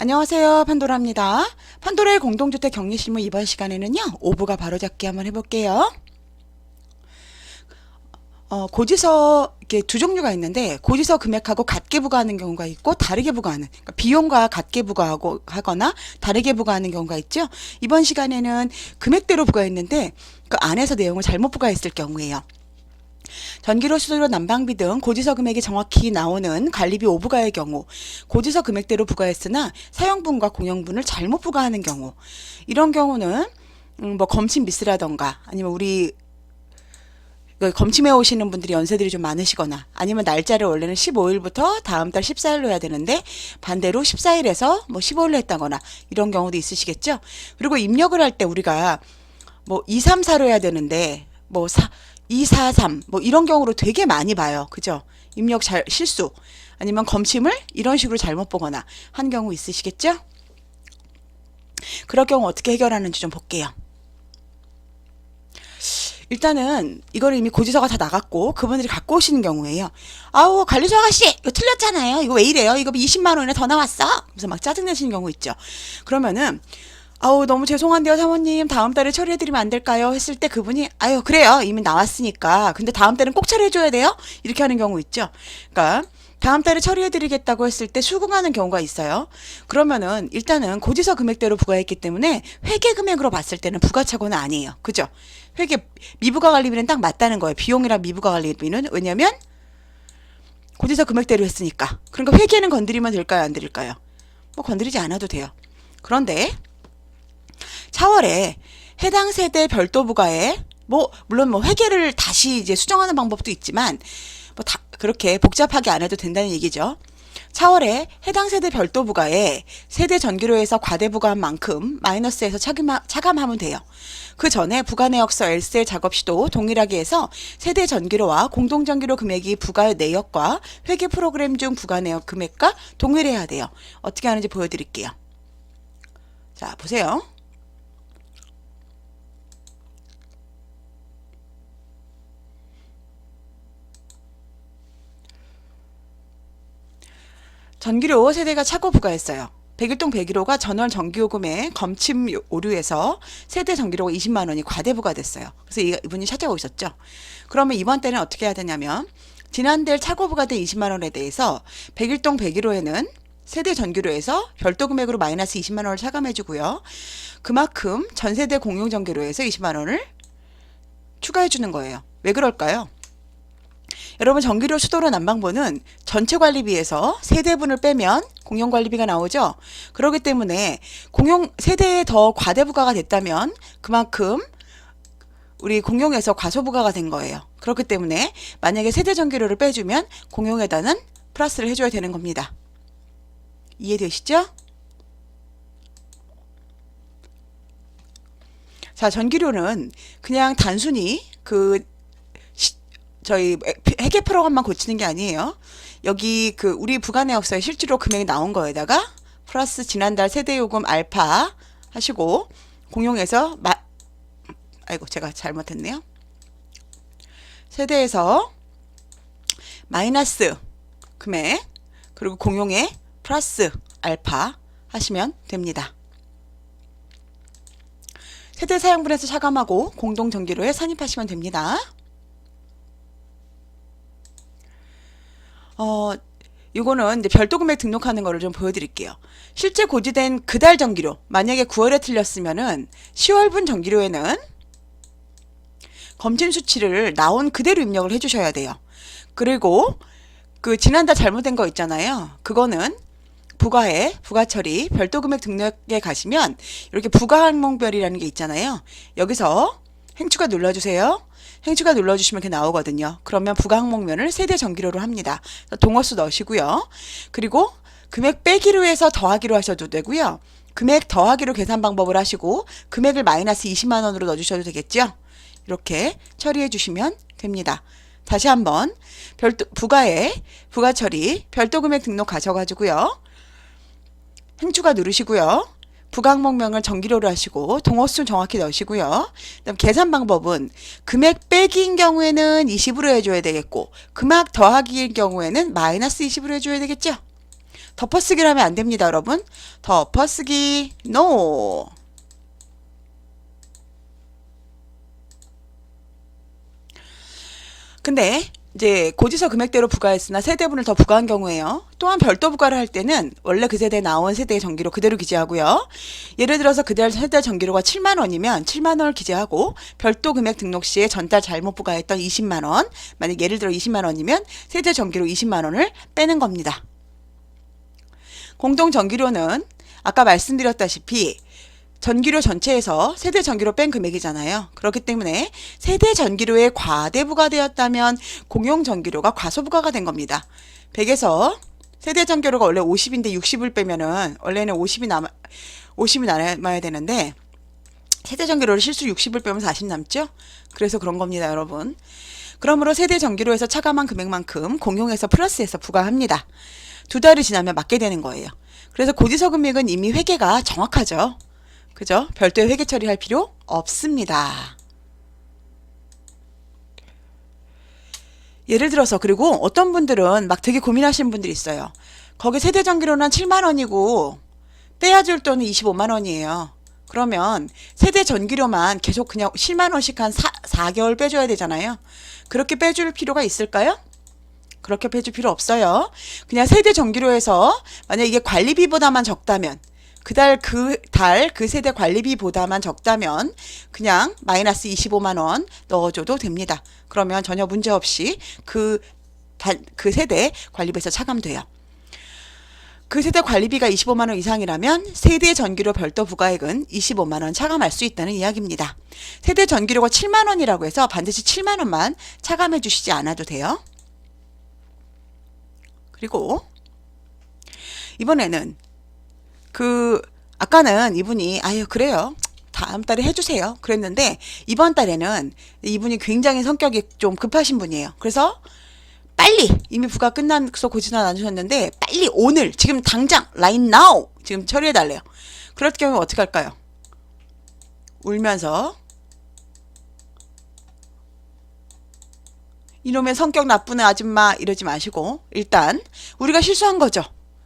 안녕하세요. 판도라입니다. 판도라의 공동주택 격리실무 이번 시간에는요. 오부가 바로잡기 한번 해볼게요. 고지서 이렇게 두 종류가 있는데 고지서 금액하고 같게 부과하는 경우가 있고 다르게 부과하는 그러니까 비용과 같게 부과하고 하거나 다르게 부과하는 경우가 있죠. 이번 시간에는 금액대로 부과했는데 그 안에서 내용을 잘못 부과했을 경우에요. 전기료, 수도료, 난방비 등 고지서 금액이 정확히 나오는 관리비 오부가의 경우, 고지서 금액대로 부과했으나 사용분과 공용분을 잘못 부과하는 경우, 이런 경우는 뭐 검침 미스라던가 아니면 우리 검침해 오시는 분들이 연세들이 좀 많으시거나 아니면 날짜를 원래는 15일부터 다음 달 14일로 해야 되는데 반대로 14일에서 뭐 15일로 했다거나 이런 경우도 있으시겠죠. 그리고 입력을 할 때 우리가 뭐 234로 해야 되는데 뭐 243, 뭐 이런 경우로 되게 많이 봐요. 그죠? 입력 실수 아니면 검침을 이런 식으로 잘못 보거나 한 경우 있으시겠죠? 그럴 경우 어떻게 해결하는지 좀 볼게요. 일단은 이거를 이미 고지서가 다 나갔고 그분들이 갖고 오시는 경우에요. 아우 관리소 아가씨 이거 틀렸잖아요. 이거 왜 이래요? 이거 20만 원이나 더 나왔어? 그래서 막 짜증내시는 경우 있죠. 그러면은 아우 너무 죄송한데요 사모님 다음 달에 처리해드리면 안 될까요? 했을 때 그분이 아유 그래요 이미 나왔으니까 근데 다음 달엔 꼭 처리해줘야 돼요? 이렇게 하는 경우 있죠. 그러니까 다음 달에 처리해드리겠다고 했을 때 수긍하는 경우가 있어요. 그러면은 일단은 고지서 금액대로 부과했기 때문에 회계 금액으로 봤을 때는 부가차고는 아니에요. 그죠? 회계 미부가 관리비는 딱 맞다는 거예요. 비용이랑 미부가 관리비는 왜냐면 고지서 금액대로 했으니까. 그러니까 회계는 건드리면 될까요? 안 드릴까요? 뭐 건드리지 않아도 돼요. 그런데 차월에 해당 세대 별도 부과에 뭐 물론 뭐 회계를 다시 이제 수정하는 방법도 있지만 뭐 다 그렇게 복잡하게 안 해도 된다는 얘기죠. 차월에 해당 세대 별도 부과에 세대 전기료에서 과대 부과한 만큼 마이너스에서 차감하면 돼요. 그 전에 부가 내역서 L셀 작업 시도 동일하게 해서 세대 전기료와 공동 전기료 금액이 부가 내역과 회계 프로그램 중 부가 내역 금액과 동일해야 돼요. 어떻게 하는지 보여드릴게요. 자 보세요. 전기료 세대가 차고 부과했어요. 101동 101호가 전월 전기요금에 검침 오류에서 세대 전기료가 20만 원이 과대 부과됐어요. 그래서 이분이 찾아오셨죠. 그러면 이번 때는 어떻게 해야 되냐면 지난달 차고 부과된 20만 원에 대해서 101동 101호에는 세대 전기료에서 별도 금액으로 마이너스 20만 원을 차감해 주고요. 그만큼 전세대 공용 전기료에서 20만 원을 추가해 주는 거예요. 왜 그럴까요? 여러분 전기료, 수도료, 난방비는 전체 관리비에서 세대분을 빼면 공용관리비가 나오죠. 그렇기 때문에 세대에 더 과대부과가 됐다면 그만큼 우리 공용에서 과소부과가 된 거예요. 그렇기 때문에 만약에 세대 전기료를 빼주면 공용에다는 플러스를 해줘야 되는 겁니다. 이해되시죠? 자, 전기료는 그냥 단순히 저희 회계 프로그램만 고치는 게 아니에요. 여기 우리 부가내역서에 실제로 금액이 나온 거에다가 플러스 지난달 세대요금 알파 하시고 공용에서 아이고 제가 잘못했네요. 세대에서 마이너스 금액 그리고 공용에 플러스 알파 하시면 됩니다. 세대 사용분에서 차감하고 공동전기료에 산입하시면 됩니다. 이거는 이제 별도 금액 등록하는 거를 좀 보여드릴게요. 실제 고지된 그달 전기료, 만약에 9월에 틀렸으면은 10월분 전기료에는 검침 수치를 나온 그대로 입력을 해주셔야 돼요. 그리고 지난달 잘못된 거 있잖아요. 그거는 부가 처리, 별도 금액 등록에 가시면 이렇게 부가 항목별이라는 게 있잖아요. 여기서 행추가 눌러주세요. 행추가 눌러주시면 이렇게 나오거든요. 그러면 부가 항목면을 세대 전기료로 합니다. 동어수 넣으시고요. 그리고 금액 빼기로 해서 더하기로 하셔도 되고요. 금액 더하기로 계산 방법을 하시고 금액을 마이너스 20만 원으로 넣어주셔도 되겠죠. 이렇게 처리해 주시면 됩니다. 다시 한번 부가 처리 별도 금액 등록 가셔가지고요. 행추가 누르시고요. 부가 항목명을 전기료로 하시고 동호수 정확히 넣으시고요. 그다음 계산 방법은 금액 빼기인 경우에는 20으로 해줘야 되겠고 금액 더하기인 경우에는 마이너스 20으로 해줘야 되겠죠. 덮어쓰기를 하면 안 됩니다, 여러분. 덮어쓰기 NO. 근데 이제 고지서 금액대로 부과했으나 세대분을 더 부과한 경우에요. 또한 별도 부과를 할 때는 원래 그 세대에 나온 세대의 전기료 그대로 기재하고요. 예를 들어서 그달 세대 전기료가 7만 원이면 7만 원을 기재하고 별도 금액 등록 시에 전달 잘못 부과했던 20만 원, 만약 예를 들어 20만 원이면 세대 전기료 20만 원을 빼는 겁니다. 공동 전기료는 아까 말씀드렸다시피 전기료 전체에서 세대 전기료 뺀 금액이잖아요. 그렇기 때문에 세대 전기료에 과대 부과되었다면 공용 전기료가 과소 부과가 된 겁니다. 100에서 세대 전기료가 원래 50인데 60을 빼면은 원래는 50이 남아야 되는데 세대 전기료를 실수로 60을 빼면 40 남죠? 그래서 그런 겁니다, 여러분. 그러므로 세대 전기료에서 차감한 금액만큼 공용에서 플러스해서 부과합니다. 2달이 지나면 맞게 되는 거예요. 그래서 고지서 금액은 이미 회계가 정확하죠. 그죠? 별도의 회계 처리할 필요 없습니다. 예를 들어서 그리고 어떤 분들은 막 되게 고민하시는 분들이 있어요. 거기 세대 전기료는 7만 원이고 빼야 줄 돈은 25만 원이에요. 그러면 세대 전기료만 계속 그냥 10만 원씩 한 4개월 빼줘야 되잖아요. 그렇게 빼줄 필요가 있을까요? 그렇게 빼줄 필요 없어요. 그냥 세대 전기료에서 만약 이게 관리비보다만 적다면 그 세대 관리비보다만 적다면 그냥 마이너스 25만 원 넣어줘도 됩니다. 그러면 전혀 문제 없이 그 세대 관리비에서 차감돼요. 그 세대 관리비가 25만 원 이상이라면 세대 전기료 별도 부과액은 25만 원 차감할 수 있다는 이야기입니다. 세대 전기료가 7만 원이라고 해서 반드시 7만 원만 차감해 주시지 않아도 돼요. 그리고 이번에는 아까는 이분이 아유 그래요 다음 달에 해주세요 그랬는데 이번 달에는 이분이 굉장히 성격이 좀 급하신 분이에요. 그래서 빨리 이미 부가 끝나서 고지서 나누셨는데 빨리 오늘 지금 당장 right now 지금 처리해 달래요. 그럴 경우에 어떻게 할까요? 울면서 이놈의 성격 나쁜 아줌마 이러지 마시고 일단 우리가 실수한 거죠.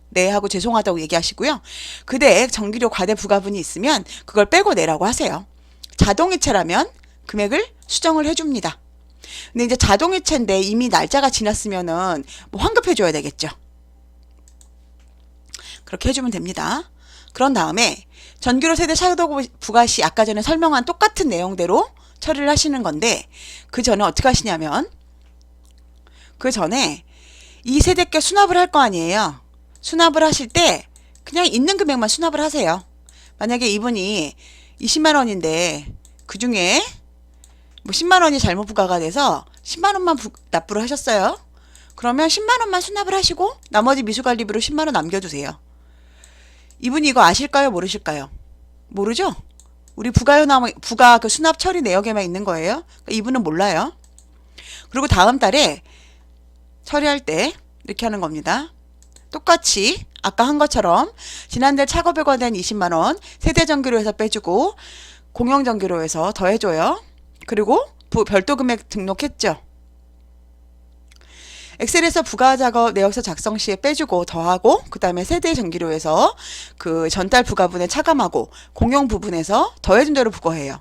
네 하고 죄송하다고 얘기하시고요. 그대에 전기료 과대 부과분이 있으면 그걸 빼고 내라고 하세요. 자동이체라면 금액을 수정을 해줍니다. 근데 이제 자동이체인데 이미 날짜가 지났으면은 뭐 환급해줘야 되겠죠. 그렇게 해주면 됩니다. 그런 다음에 전기료 세대 차도 부과 시 아까 전에 설명한 똑같은 내용대로 처리를 하시는 건데 그 전에 어떻게 하시냐면 그 전에 이 세대께 수납을 할 거 아니에요. 수납을 하실 때 그냥 있는 금액만 수납을 하세요. 만약에 이분이 20만 원인데 그 중에 뭐 10만 원이 잘못 부과가 돼서 10만 원만 납부를 하셨어요. 그러면 10만 원만 수납을 하시고 나머지 미수관리비로 10만 원 남겨두세요. 이분이 이거 아실까요? 모르실까요? 모르죠? 우리 부가 그 수납 처리 내역에만 있는 거예요. 그러니까 이분은 몰라요. 그리고 다음 달에 처리할 때 이렇게 하는 겁니다. 똑같이 아까 한 것처럼 지난달 차고에 관한 20만 원 세대 전기료에서 빼주고 공용 전기료에서 더해줘요. 그리고 별도 금액 등록했죠. 엑셀에서 부가 작업 내역서 작성 시에 빼주고 더하고 그 다음에 세대 전기료에서 그 전달 부가분에 차감하고 공용 부분에서 더해준 대로 부과해요.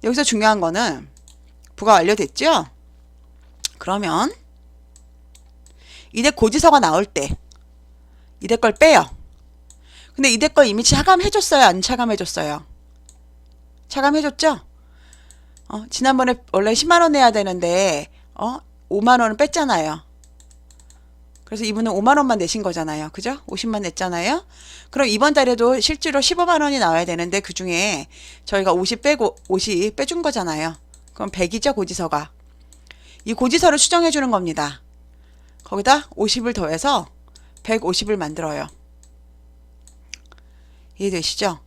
여기서 중요한 거는 부가 완료됐죠? 그러면 이대 고지서가 나올 때 이대 걸 빼요. 근데 이대 걸 이미 차감해줬어요? 안 차감해줬어요? 차감해줬죠? 지난번에 원래 10만 원 내야 되는데 5만 원은 뺐잖아요. 그래서 이분은 5만 원만 내신 거잖아요. 그죠? 50만 냈잖아요. 그럼 이번 달에도 실제로 15만 원이 나와야 되는데 그 중에 저희가 50 빼준 거잖아요. 그럼 100이죠, 고지서가. 이 고지서를 수정해 주는 겁니다. 거기다 50을 더해서 150을 만들어요. 이해되시죠?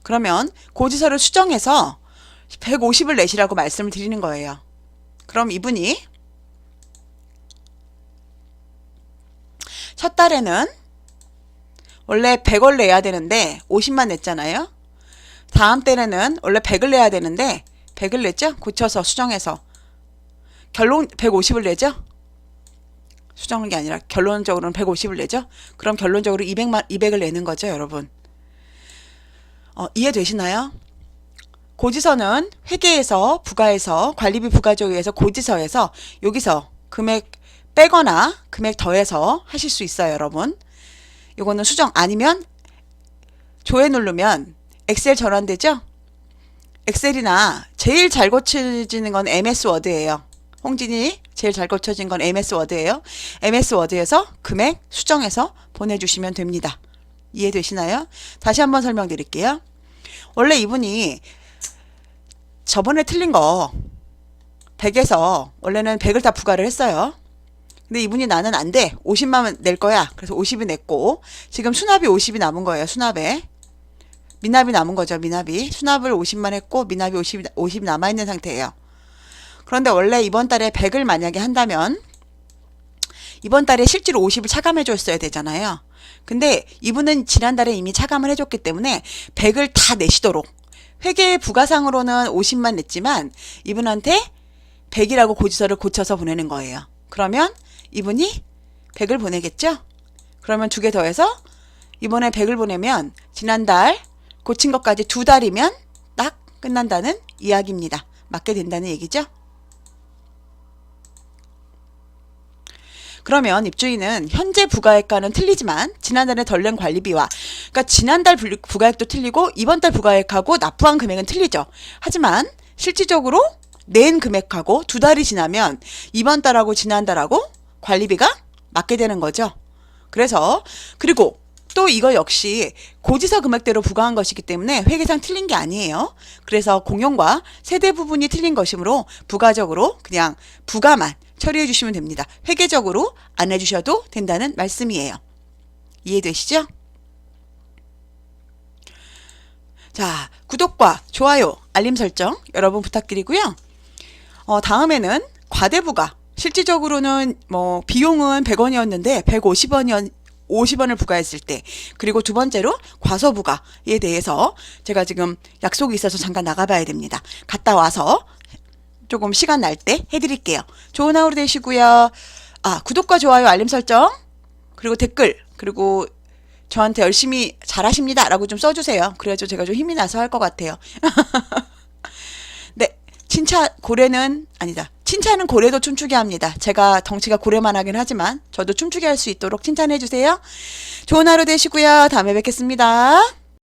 그러면 고지서를 수정해서 150을 내시라고 말씀을 드리는 거예요. 그럼 이분이 첫 달에는 원래 100을 내야 되는데 50만 냈잖아요. 다음 달에는 원래 100을 내야 되는데 100을 냈죠? 고쳐서 수정해서 결론 150을 내죠? 수정한 게 아니라 결론적으로는 150을 내죠. 그럼 결론적으로 200을 내는 거죠, 여러분. 이해되시나요? 고지서는 회계에서, 부가에서, 관리비 부가조회에서, 고지서에서 여기서 금액 빼거나 금액 더해서 하실 수 있어요, 여러분. 요거는 수정 아니면 조회 누르면 엑셀 전환되죠? 엑셀이나 제일 잘 고쳐지는 건 MS 워드예요. 홍진이 제일 잘 고쳐진 건 MS 워드예요. MS 워드에서 금액 수정해서 보내주시면 됩니다. 이해되시나요? 다시 한번 설명드릴게요. 원래 이분이 저번에 틀린 거 100에서 원래는 100을 다 부과를 했어요. 근데 이분이 나는 안 돼. 50만 낼 거야. 그래서 50이 냈고 지금 수납이 50이 남은 거예요. 수납에. 미납이 남은 거죠. 미납이. 수납을 50만 했고 미납이 50 남아있는 상태예요. 그런데 원래 이번 달에 100을 만약에 한다면 이번 달에 실제로 50을 차감해 줬어야 되잖아요. 근데 이분은 지난달에 이미 차감을 해줬기 때문에 100을 다 내시도록 회계 부가상으로는 50만 냈지만 이분한테 100이라고 고지서를 고쳐서 보내는 거예요. 그러면 이분이 100을 보내겠죠? 그러면 2개 더해서 이번에 100을 보내면 지난달 고친 것까지 2달이면 딱 끝난다는 이야기입니다. 맞게 된다는 얘기죠? 그러면 입주인은 현재 부가액과는 틀리지만 지난달에 덜 낸 관리비와 그러니까 지난달 부가액도 틀리고 이번 달 부가액하고 납부한 금액은 틀리죠. 하지만 실질적으로 낸 금액하고 2달이 지나면 이번 달하고 지난달하고 관리비가 맞게 되는 거죠. 그래서 그리고 또 이거 역시 고지서 금액대로 부과한 것이기 때문에 회계상 틀린 게 아니에요. 그래서 공용과 세대 부분이 틀린 것이므로 부가적으로 그냥 부가만 처리해 주시면 됩니다. 회계적으로 안 해주셔도 된다는 말씀이에요. 이해되시죠? 자, 구독과 좋아요, 알림 설정 여러분 부탁드리고요. 다음에는 과대부가 실질적으로는 뭐 비용은 100원이었는데 50원을 부과했을 때 그리고 두 번째로 과소부가에 대해서 제가 지금 약속이 있어서 잠깐 나가봐야 됩니다. 갔다 와서 조금 시간 날 때 해드릴게요. 좋은 하루 되시고요. 구독과 좋아요, 알림 설정 그리고 댓글 그리고 저한테 열심히 잘하십니다 라고 좀 써주세요. 그래야죠 제가 좀 힘이 나서 할 것 같아요. 네, 칭찬은 고래도 춤추게 합니다. 제가 덩치가 고래만 하긴 하지만 저도 춤추게 할 수 있도록 칭찬해 주세요. 좋은 하루 되시고요. 다음에 뵙겠습니다.